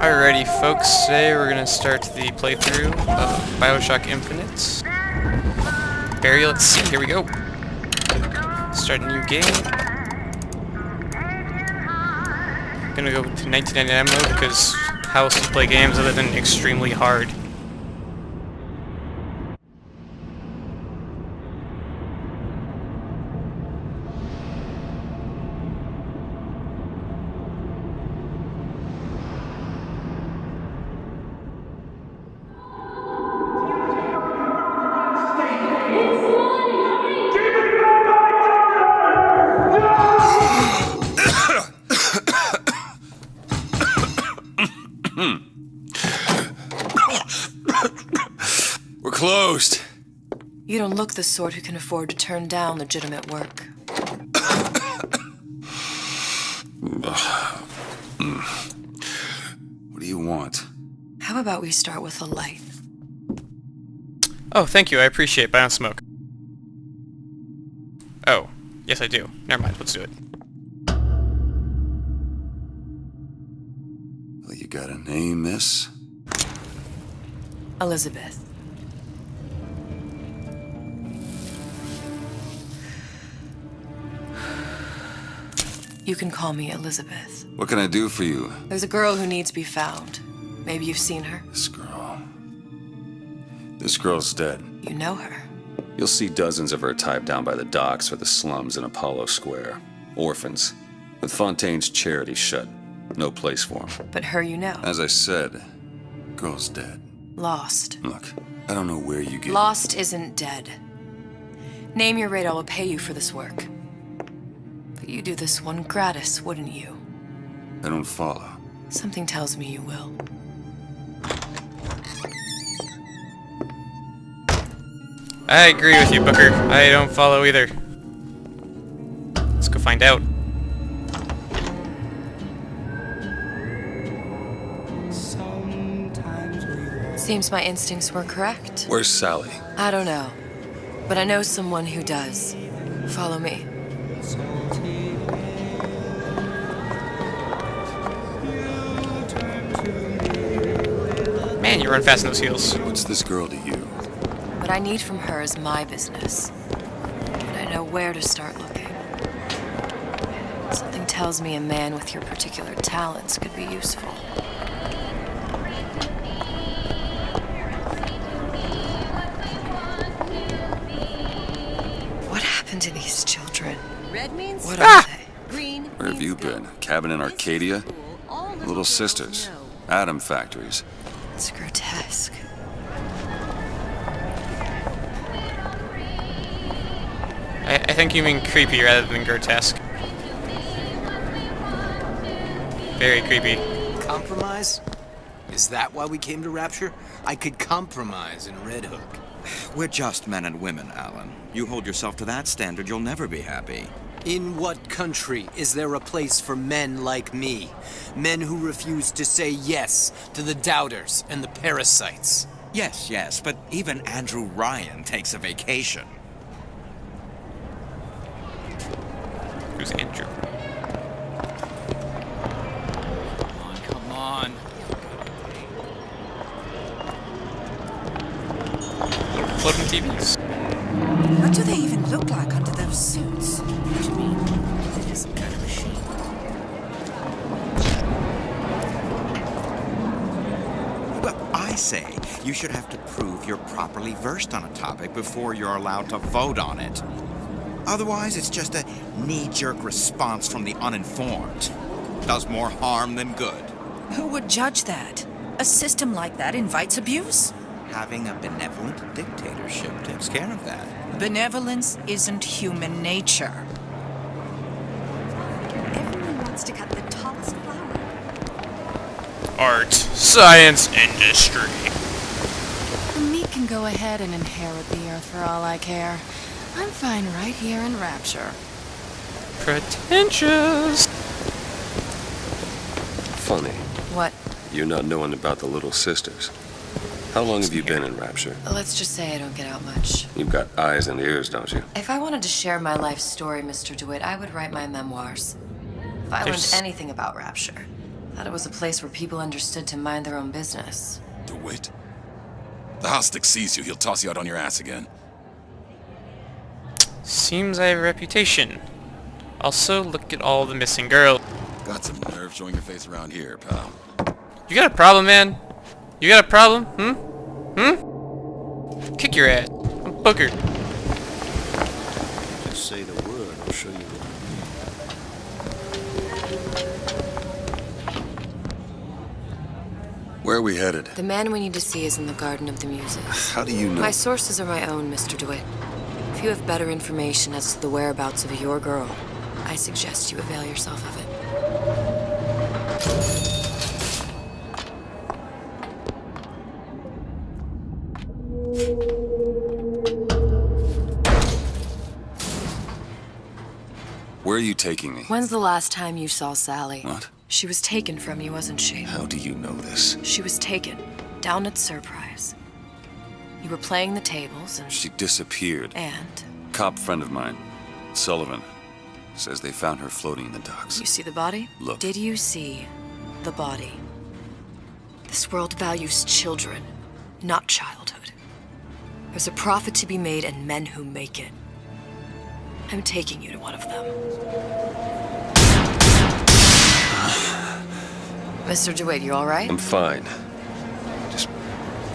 Alrighty folks, today we're going to start the playthrough of BioShock Infinite. Barry, let's see, here we go. Start a new game. I'm going to go to 1999 mode because how else to play games other than extremely hard? We're closed. You don't look the sort who can afford to turn down legitimate work. What do you want? How about we start with a light? Oh, thank you, I appreciate it, but I don't smoke. Oh, yes I do. Never mind, let's do it. Well, you got a name, miss? Elizabeth. You can call me Elizabeth. What can I do for you? There's a girl who needs to be found. Maybe you've seen her. This girl's dead. You know her. You'll see dozens of her tied down by the docks or the slums in Apollo Square. Orphans. With Fontaine's charity shut. No place for them. But her you know. As I said, girl's dead. Lost. Look, I don't know where you get... Lost isn't dead. Name your rate, I will pay you for this work. But you do this one gratis, wouldn't you? I don't follow. Something tells me you will. I agree with you, Booker. I don't follow either. Let's go find out. Seems my instincts were correct. Where's Sally? I don't know. But I know someone who does. Follow me. Man, you run fast in those heels. What's this girl to you? What I need from her is my business. And I know where to start looking. Something tells me a man with your particular talents could be useful. What happened to these children? Red means What are they? green. Where have you been? Cabin in Arcadia? Little sisters. Atom factories. It's grotesque. I think you mean creepy rather than grotesque. Very creepy. Compromise? Is that why we came to Rapture? I could compromise in Red Hook. We're just men and women, Alan. You hold yourself to that standard, you'll never be happy. In what country is there a place for men like me? Men who refuse to say yes to the doubters and the parasites. Yes, but even Andrew Ryan takes a vacation. Who's Andrew? Come on. Floating TVs. What do they even look like under those suits? What do you mean? It is some kind of machine. Well, I say you should have to prove you're properly versed on a topic before you're allowed to vote on it. Otherwise, it's just a knee-jerk response from the uninformed. Does more harm than good. Who would judge that? A system like that invites abuse? Having a benevolent dictatorship takes care of that. Benevolence isn't human nature. Everyone wants to cut the tallest flower. Art, science, industry. The meat can go ahead and inherit the earth for all I care. I'm fine right here in Rapture. Pretentious. Funny. What? You not knowing about the little sisters. How long have you been in Rapture? Let's just say I don't get out much. You've got eyes and ears, don't you? If I wanted to share my life story, Mr. DeWitt, I would write my memoirs. If I learned There's- anything about Rapture, Thought it was a place where people understood to mind their own business. DeWitt? The Hostic sees you, he'll toss you out on your ass again. Seems I have a reputation. Also, look at all the missing girls. Got some nerve showing your face around here, pal. You got a problem, man? You got a problem? Kick your ass. I'm Booker. Just say the word, I'll show you. Where are we headed? The man we need to see is in the Garden of the Muses. How do you know? My sources are my own, Mr. DeWitt. If you have better information as to the whereabouts of your girl, I suggest you avail yourself of it. Where are you taking me? When's the last time you saw Sally? What? She was taken from you, wasn't she? How do you know this? She was taken, down at Surprise. You were playing the tables and... She disappeared. And? Cop friend of mine, Sullivan, says they found her floating in the docks. You see the body? Look. Did you see the body? This world values children, not childhood. There's a profit to be made and men who make it. I'm taking you to one of them. Mr. DeWitt, you all right? I'm fine. Just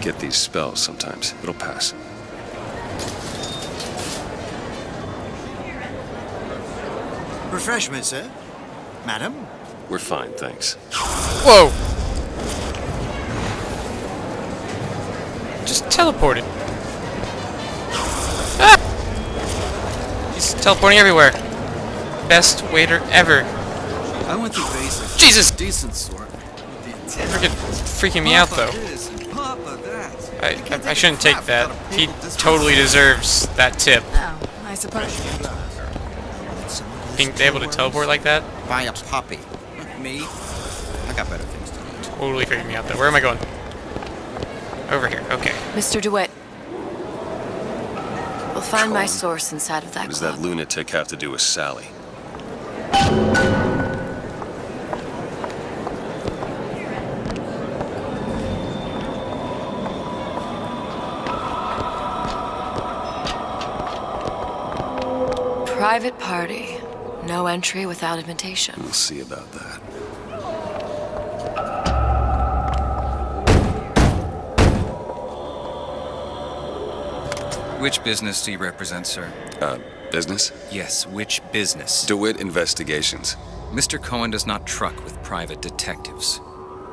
get these spells sometimes. It'll pass. Refreshment, sir? Madam? We're fine, thanks. Whoa! Just teleported. Ah! He's teleporting everywhere. Best waiter ever. I went through basics. Jesus! Decent sort. Freaking me out, though. I shouldn't take that. He totally deserves that tip. Oh, I suppose. Being able to teleport like that? Buy a puppy. Me? I got better things to do. Totally freaking me out, though. Where am I going? Over here. Okay. Mr. DeWitt. We'll find my source inside of that What does club. that lunatic have to do with Sally? Private party. No entry without invitation. We'll see about that. Which business do you represent, sir? Business? Yes, which business? DeWitt Investigations. Mr. Cohen does not truck with private detectives.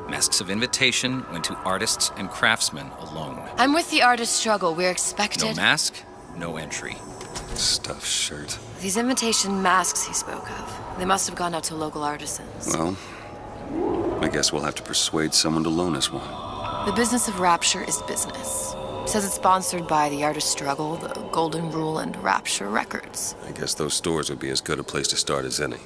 Masks of invitation went to artists and craftsmen alone. I'm with the artist struggle. We're expected. No mask, no entry. Stuffed shirt. These invitation masks he spoke of. They must have gone out to local artisans. Well, I guess we'll have to persuade someone to loan us one. The business of Rapture is business. Says it's sponsored by the Artist Struggle, the Golden Rule, and Rapture Records. I guess those stores would be as good a place to start as any.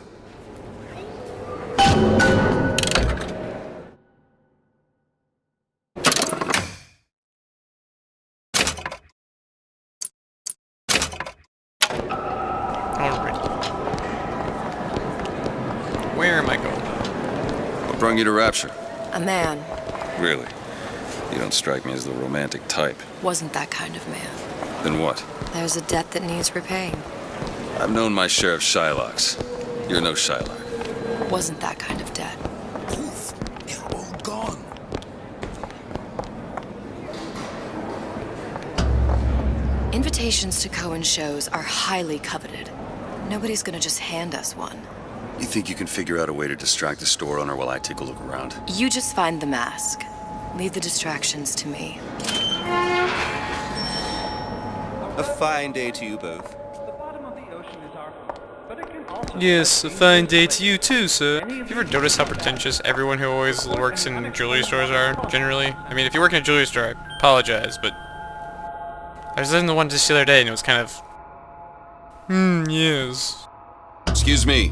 Alright. Where am I going? What brought you to Rapture? A man. Really? You don't strike me as the romantic type. Wasn't that kind of man. Then what? There's a debt that needs repaying. I've known my share of Shylocks. You're no Shylock. Wasn't that kind of debt. Poof! They're all gone. Invitations to Cohen shows are highly coveted. Nobody's gonna just hand us one. You think you can figure out a way to distract the store owner while I take a look around? You just find the mask. Leave the distractions to me. A fine day to you both. Yes, a fine day to you too, sir. Have you ever noticed how pretentious everyone who always works in jewelry stores are, generally? I mean, if you work in a jewelry store, I apologize, but... I was in the one just the other day, and it was kind of... yes. Excuse me.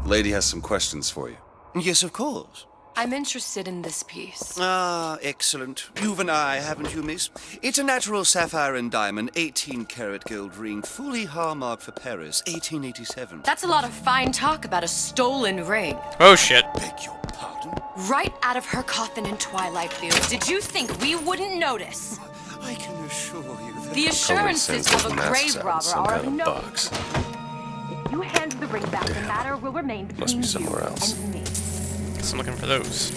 The lady has some questions for you. Yes, of course. I'm interested in this piece. Ah, excellent. You've an eye, haven't you, miss? It's a natural sapphire and diamond, 18-karat gold ring, fully hallmarked for Paris, 1887. That's a lot of fine talk about a stolen ring. Oh shit. Beg your pardon? Right out of her coffin in Twilight Fields. Did you think we wouldn't notice? I can assure you that... The Cohen assurances sends of those a masks grave out in robber some are kind of of no... box. If you hand the ring back, the matter will remain between Must be you somewhere else. and me. Guess I'm looking for those.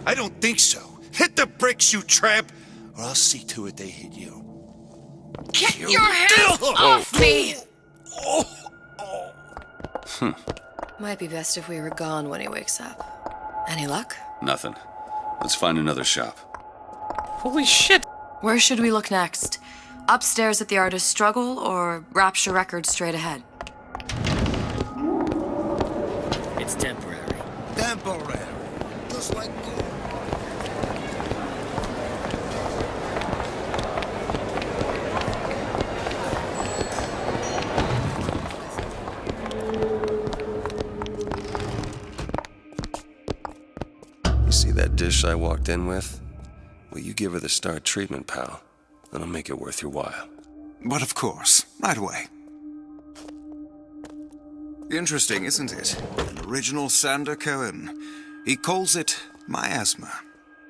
I don't think so. Hit the bricks, you tramp! Or I'll see to it they hit you. Get your hands off me! Might be best if we were gone when he wakes up. Any luck? Nothing. Let's find another shop. Holy shit! Where should we look next? Upstairs at the Artist's Struggle or Rapture Records straight ahead? It's temporary. Temporary. Just like gold. You see that dish I walked in with? Well, you give her the star treatment, pal. That'll make it worth your while. But of course, right away. Interesting, isn't it? An original Sander Cohen. He calls it miasma.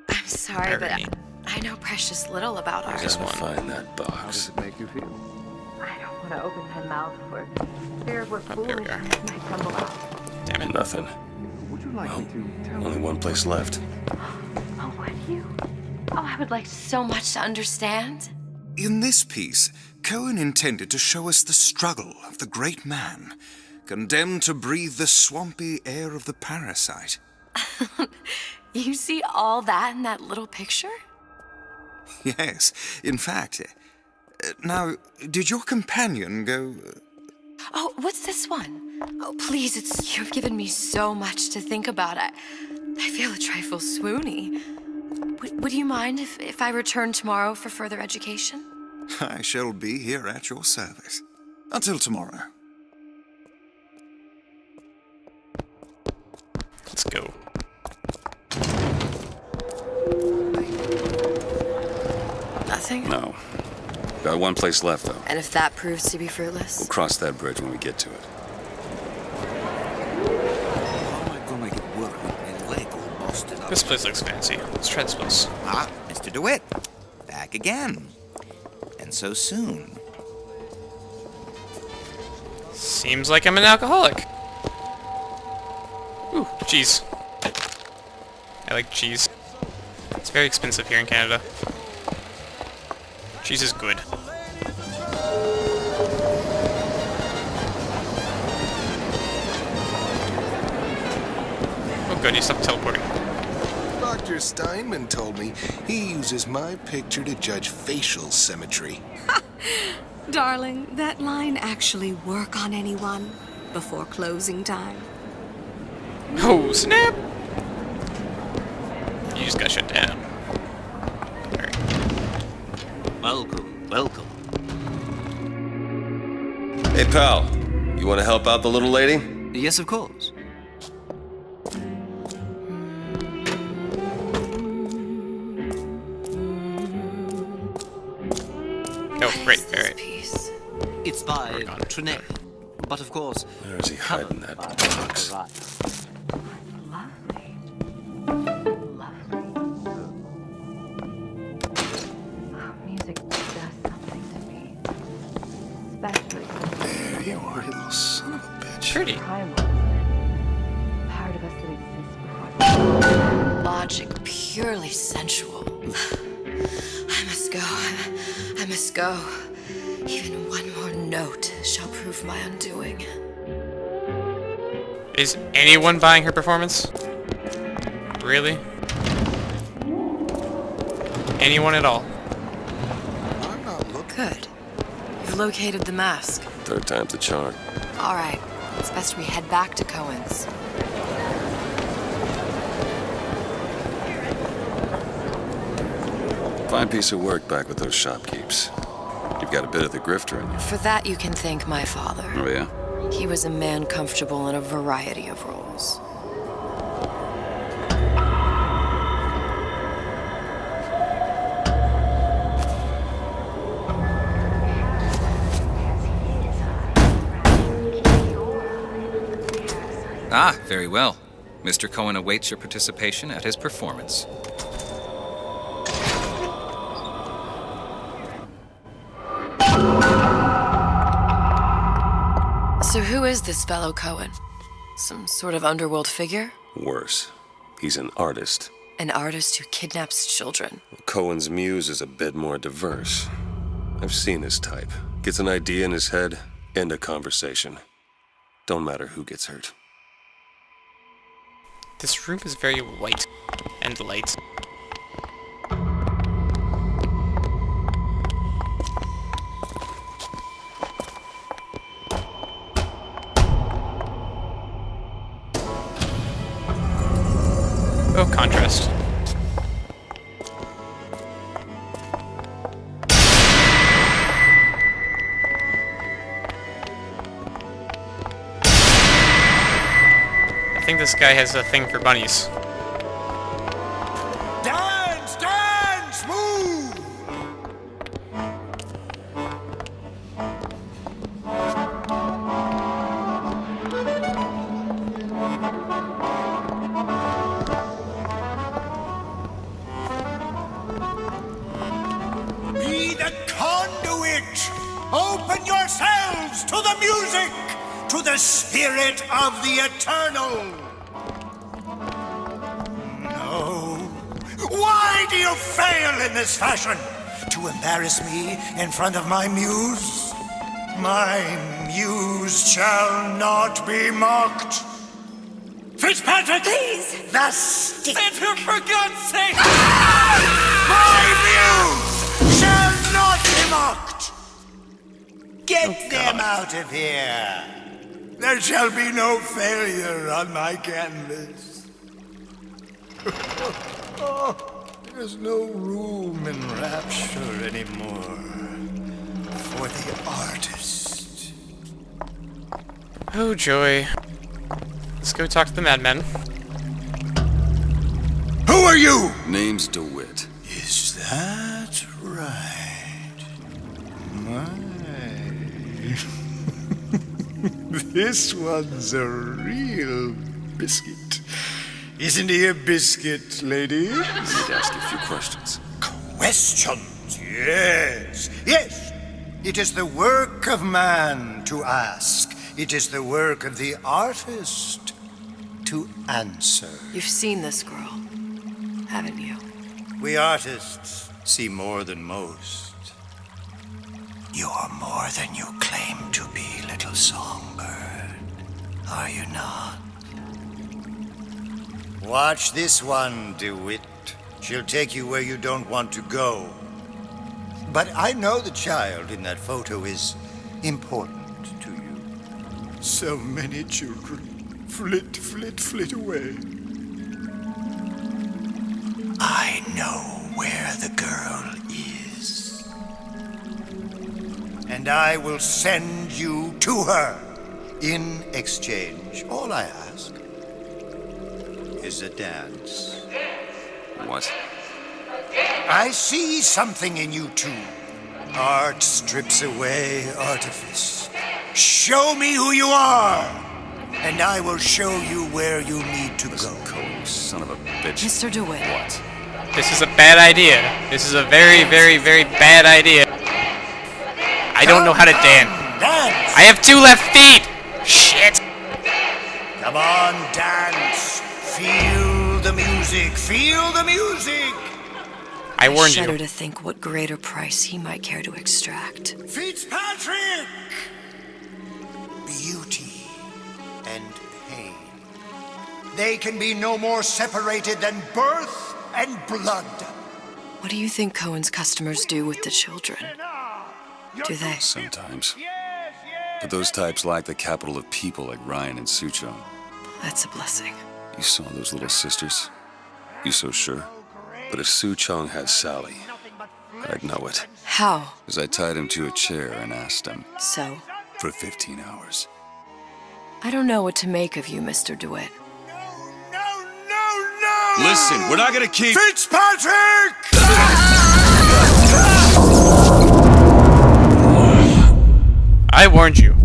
I'm sorry, but Irony. I know precious little about art. This Gotta one. find that box. Make you feel? I don't want to open my mouth for fear we're Oh, there we foolish are. and it might tumble out. Damn it. Nothing. Would you like Well, me to tell only one place left. Oh, would you? Oh, I would like so much to understand. In this piece, Cohen intended to show us the struggle of the great man, condemned to breathe the swampy air of the parasite. You see all that in that little picture? Yes, in fact. Now, did your companion go... Oh, what's this one? Oh, please, you've given me so much to think about. I feel a trifle swoony. Would you mind if I return tomorrow for further education? I shall be here at your service. Until tomorrow. Let's go. Nothing? No. Got one place left, though. And if that proves to be fruitless? We'll cross that bridge when we get to it. How am I gonna get work with my leg all busted up? This place looks fancy. Let's try this place. Ah, Mr. DeWitt. Back again. And so soon. Seems like I'm an alcoholic. Ooh, cheese. I like cheese. It's very expensive here in Canada. Cheese is good. Oh good, he stopped teleporting. Dr. Steinman told me he uses my picture to judge facial symmetry. Darling, that line actually work on anyone before closing time? Oh, snap! You just got shut down. Alright. Welcome, welcome. Hey, pal. You want to help out the little lady? Yes, of course. Oh, great, alright. Piece. It's by We're gone. Trenet. But of course, Where is he hiding that box? Lovely. Lovely. Oh, music does something to me. Especially There you are, you little son of a bitch. Pretty. primal. Part of us that exists before. Logic purely sensual. I must go. I must go. Even one more note shall prove my undoing. Is anyone buying her performance? Really? Anyone at all? I'm not looking. Good. You've located the mask. Third time's the charm. All right. It's best we head back to Cohen's. Fine piece of work back with those shopkeepers. You've got a bit of the grifter in you. For that, you can thank my father. Oh, yeah? He was a man comfortable in a variety of roles. Ah, very well. Mr. Cohen awaits your participation at his performance. So who is this fellow Cohen? Some sort of underworld figure? Worse, he's an artist. An artist who kidnaps children. Cohen's muse is a bit more diverse. I've seen his type. Gets an idea in his head, end a conversation. Don't matter who gets hurt. This room is very white and light. Oh, contrast. I think this guy has a thing for bunnies. Dance! Dance! Move! Be the conduit! Open yourselves to the music! To the spirit of the eternal! No. Why do you fail in this fashion? To embarrass me in front of my muse? My muse shall not be mocked. Fitzpatrick! Please! The stick! Save him for God's sake! My muse shall not be mocked! Get them out of here! There shall be no failure on my canvas. There's no room in rapture anymore for the artist. Oh, joy. Let's go talk to the madman. Who are you? Name's DeWitt. Is that right? My. This one's a real biscuit. Isn't he a biscuit, lady? Need to ask a few questions. Questions, yes. Yes. It is the work of man to ask. It is the work of the artist to answer. You've seen this girl, haven't you? We artists see more than most. You're more than you claim to be, little songbird. Are you not? Watch this one, DeWitt. She'll take you where you don't want to go. But I know the child in that photo is important to you. So many children flit, flit, flit away. I know where the girl is. And I will send you to her. In exchange, all I ask is a dance. What? I see something in you two. Art strips away artifice. Show me who you are, and I will show you where you need to Listen, go. Cole, son of a bitch. Mr. DeWitt. What? This is a bad idea. This is a very, very, very bad idea. I don't know how to dance. Dance! I have 2 left feet! Shit! Come on, dance. Feel the music. Feel the music. I warned shudder you. to think what greater price he might care to extract. Fitzpatrick! Beauty and pain. They can be no more separated than birth and blood. What do you think Cohen's customers do with the children? Do they? Sometimes. But those types lack the capital of people like Ryan and Suchong. That's a blessing. You saw those little sisters? You so sure? But if Suchong had Sally, I'd know it. How? As I tied him to a chair and asked him. So? For 15 hours. I don't know what to make of you, Mr. DeWitt. No! Listen, we're not gonna keep... Fitzpatrick! I warned you.